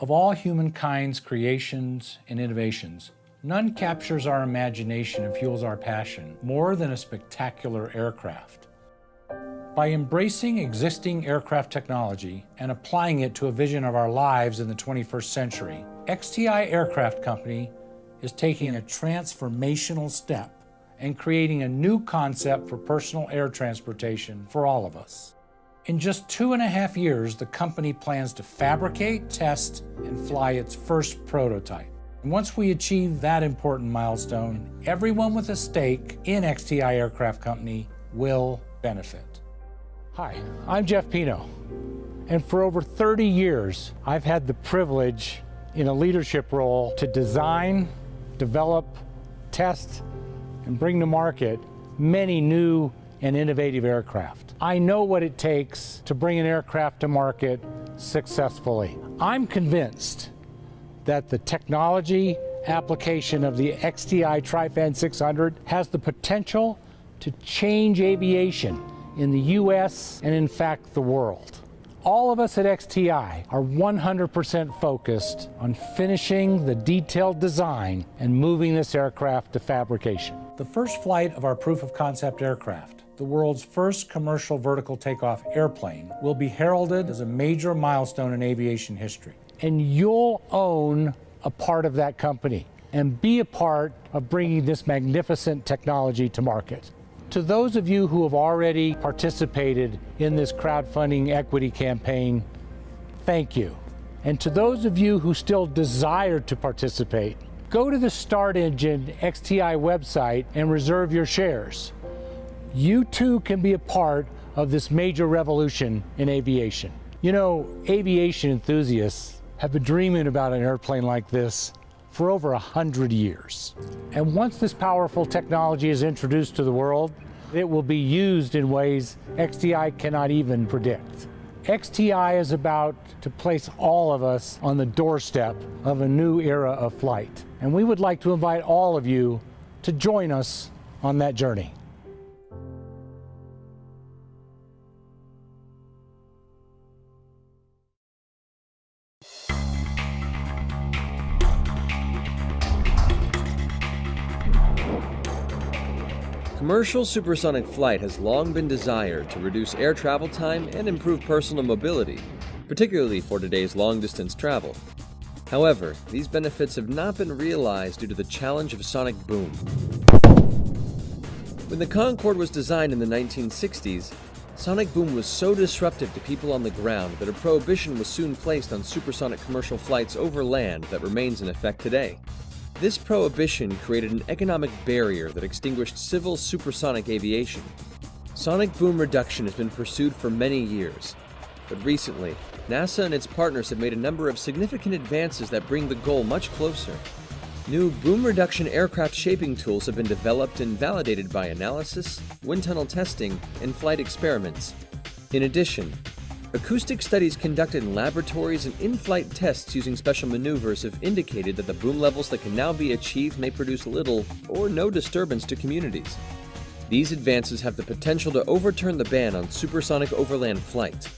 Of all humankind's creations and innovations, none captures our imagination and fuels our passion more than a spectacular aircraft. By embracing existing aircraft technology and applying it to a vision of our lives in the 21st century, XTI Aircraft Company is taking a transformational step and creating a new concept for personal air transportation for all of us. In just 2.5 years, the company plans to fabricate, test, and fly its first prototype. And once we achieve that important milestone, everyone with a stake in XTI Aircraft Company will benefit. Hi, I'm Jeff Pino, and for over 30 years, I've had the privilege in a leadership role to design, develop, test, and bring to market many new and innovative aircraft. I know what it takes to bring an aircraft to market successfully. I'm convinced that the technology application of the XTI Trifan 600 has the potential to change aviation in the US and in fact the world. All of us at XTI are 100% focused on finishing the detailed design and moving this aircraft to fabrication. The first flight of our proof of concept aircraft, the world's first commercial vertical takeoff airplane, will be heralded as a major milestone in aviation history. And you'll own a part of that company and be a part of bringing this magnificent technology to market. To those of you who have already participated in this crowdfunding equity campaign, thank you. And to those of you who still desire to participate, go to the Start Engine XTI website and reserve your shares. You too can be a part of this major revolution in aviation. You know, aviation enthusiasts have been dreaming about an airplane like this for over 100 years. And once this powerful technology is introduced to the world, it will be used in ways XTI cannot even predict. XTI is about to place all of us on the doorstep of a new era of flight. And we would like to invite all of you to join us on that journey. Commercial supersonic flight has long been desired to reduce air travel time and improve personal mobility, particularly for today's long-distance travel. However, these benefits have not been realized due to the challenge of sonic boom. When the Concorde was designed in the 1960s, sonic boom was so disruptive to people on the ground that a prohibition was soon placed on supersonic commercial flights over land that remains in effect today. This prohibition created an economic barrier that extinguished civil supersonic aviation. Sonic boom reduction has been pursued for many years, but recently, NASA and its partners have made a number of significant advances that bring the goal much closer. New boom reduction aircraft shaping tools have been developed and validated by analysis, wind tunnel testing, and flight experiments. In addition, acoustic studies conducted in laboratories and in-flight tests using special maneuvers have indicated that the boom levels that can now be achieved may produce little or no disturbance to communities. These advances have the potential to overturn the ban on supersonic overland flight,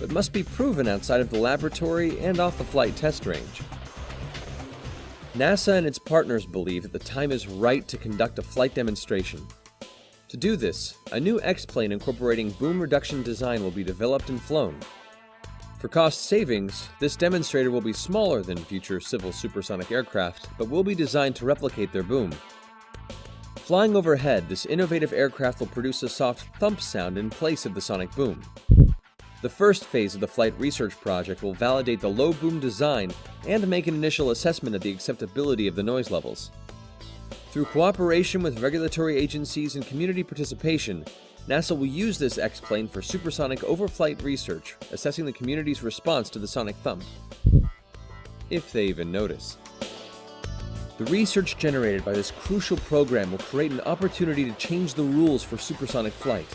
but must be proven outside of the laboratory and off the flight test range. NASA and its partners believe that the time is right to conduct a flight demonstration. To do this, a new X-plane incorporating boom reduction design will be developed and flown. For cost savings, this demonstrator will be smaller than future civil supersonic aircraft, but will be designed to replicate their boom. Flying overhead, this innovative aircraft will produce a soft thump sound in place of the sonic boom. The first phase of the flight research project will validate the low boom design and make an initial assessment of the acceptability of the noise levels. Through cooperation with regulatory agencies and community participation, NASA will use this X-plane for supersonic overflight research, assessing the community's response to the sonic thump, if they even notice. The research generated by this crucial program will create an opportunity to change the rules for supersonic flight,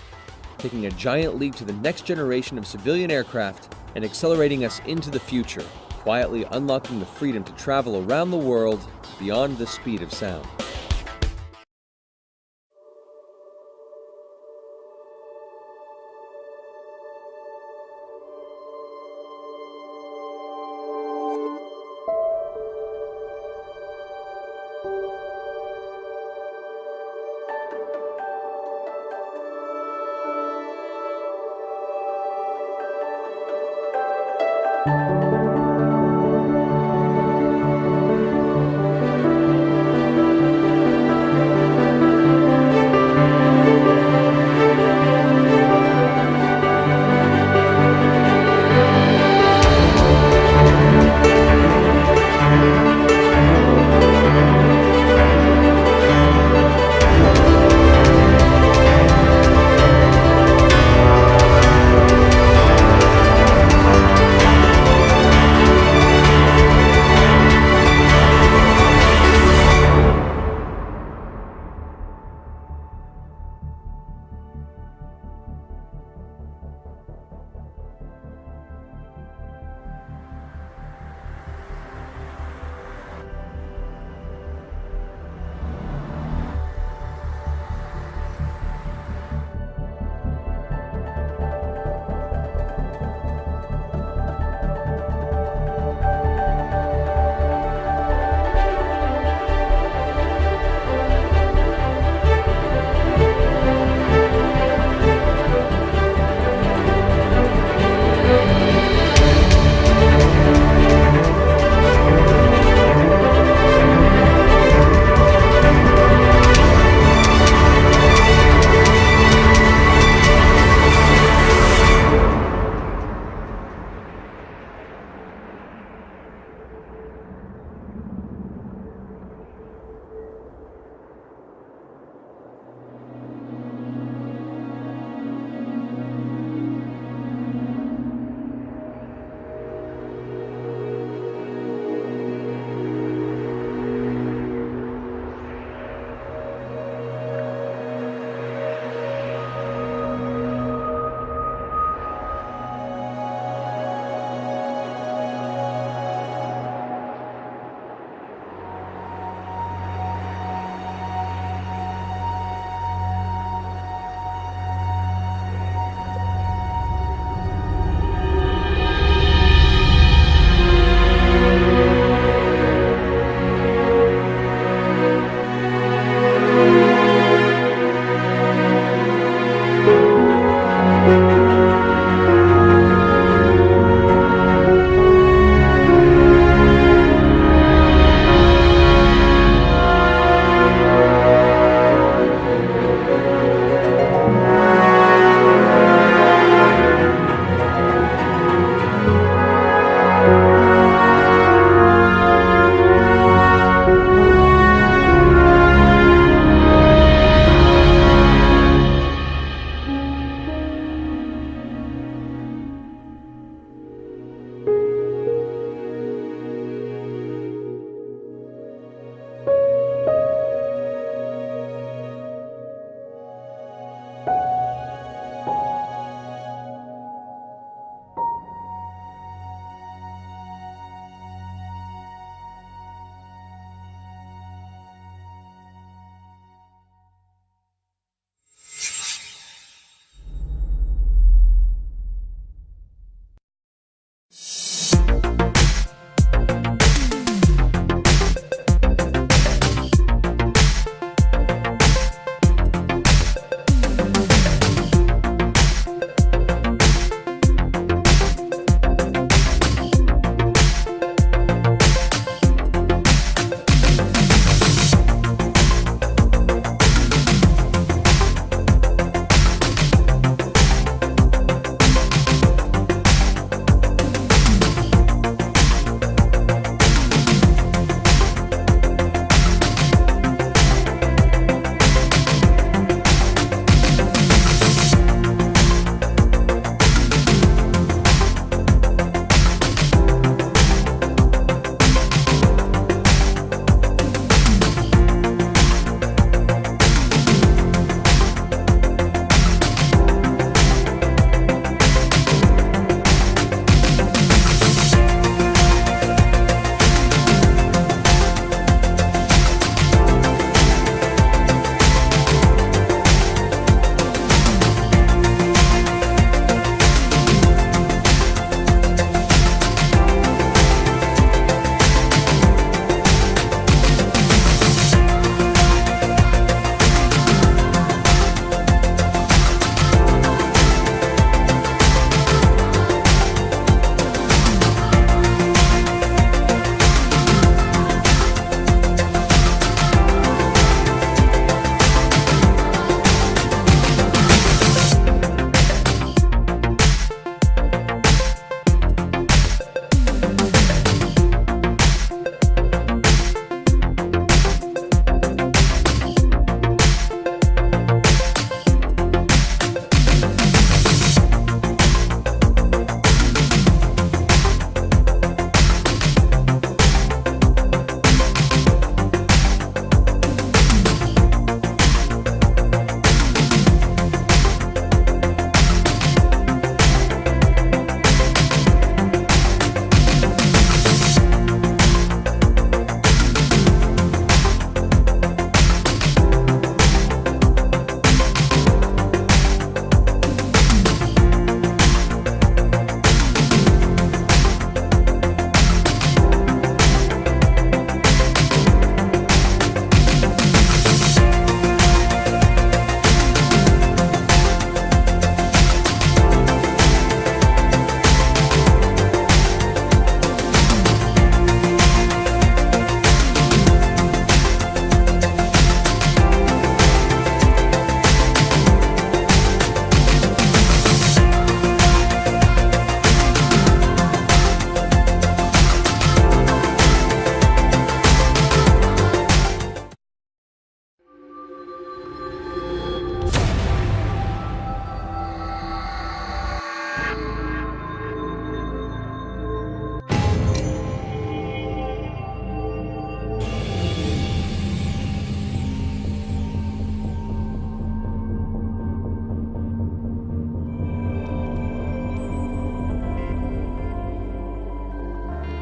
taking a giant leap to the next generation of civilian aircraft and accelerating us into the future, quietly unlocking the freedom to travel around the world beyond the speed of sound.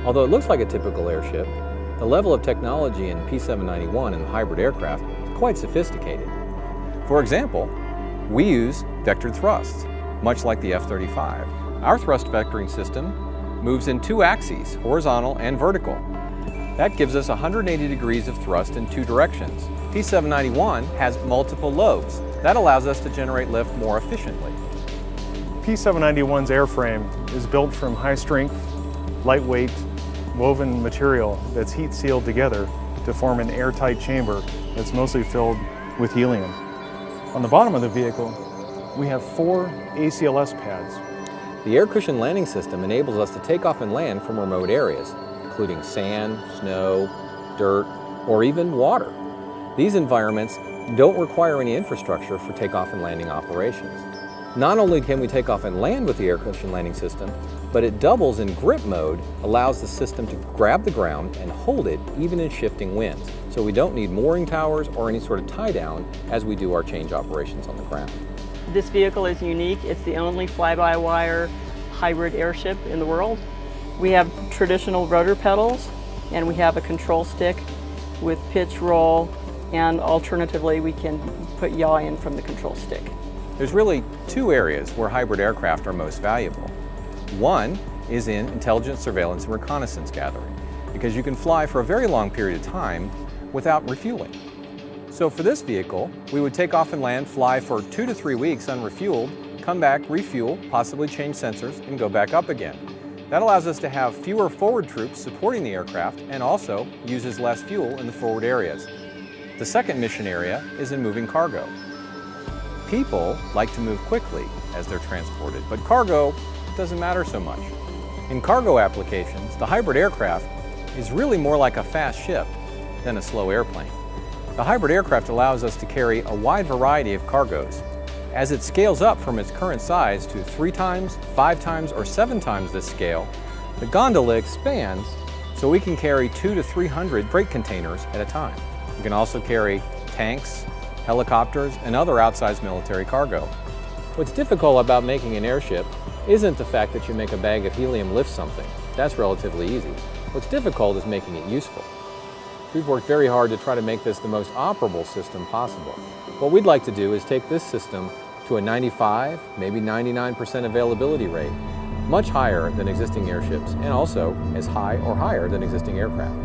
Although it looks like a typical airship, the level of technology in P791 and the hybrid aircraft is quite sophisticated. For example, we use vectored thrusts, much like the F-35. Our thrust vectoring system moves in 2 axes, horizontal and vertical. That gives us 180 degrees of thrust in 2 directions. P791 has multiple lobes. That allows us to generate lift more efficiently. P791's airframe is built from high-strength, lightweight, woven material that's heat sealed together to form an airtight chamber that's mostly filled with helium. On the bottom of the vehicle, we have 4 ACLS pads. The air cushion landing system enables us to take off and land from remote areas, including sand, snow, dirt, or even water. These environments don't require any infrastructure for takeoff and landing operations. Not only can we take off and land with the air cushion landing system, but it doubles in grip mode, allows the system to grab the ground and hold it even in shifting winds. So we don't need mooring towers or any sort of tie down as we do our change operations on the ground. This vehicle is unique. It's the only fly-by-wire hybrid airship in the world. We have traditional rotor pedals, and we have a control stick with pitch, roll, and alternatively we can put yaw in from the control stick. There's really 2 areas where hybrid aircraft are most valuable. One is in intelligence, surveillance, and reconnaissance gathering, because you can fly for a very long period of time without refueling. So for this vehicle, we would take off and land, fly for 2 to 3 weeks unrefueled, come back, refuel, possibly change sensors, and go back up again. That allows us to have fewer forward troops supporting the aircraft and also uses less fuel in the forward areas. The second mission area is in moving cargo. People like to move quickly as they're transported, but cargo doesn't matter so much. In cargo applications, the hybrid aircraft is really more like a fast ship than a slow airplane. The hybrid aircraft allows us to carry a wide variety of cargoes. As it scales up from its current size to 3 times, 5 times, or 7 times this scale, the gondola expands so we can carry 200 to 300 freight containers at a time. We can also carry tanks, helicopters, and other outsized military cargo. What's difficult about making an airship isn't the fact that you make a bag of helium lift something. That's relatively easy. What's difficult is making it useful. We've worked very hard to try to make this the most operable system possible. What we'd like to do is take this system to a 95, maybe 99% availability rate, much higher than existing airships, and also as high or higher than existing aircraft.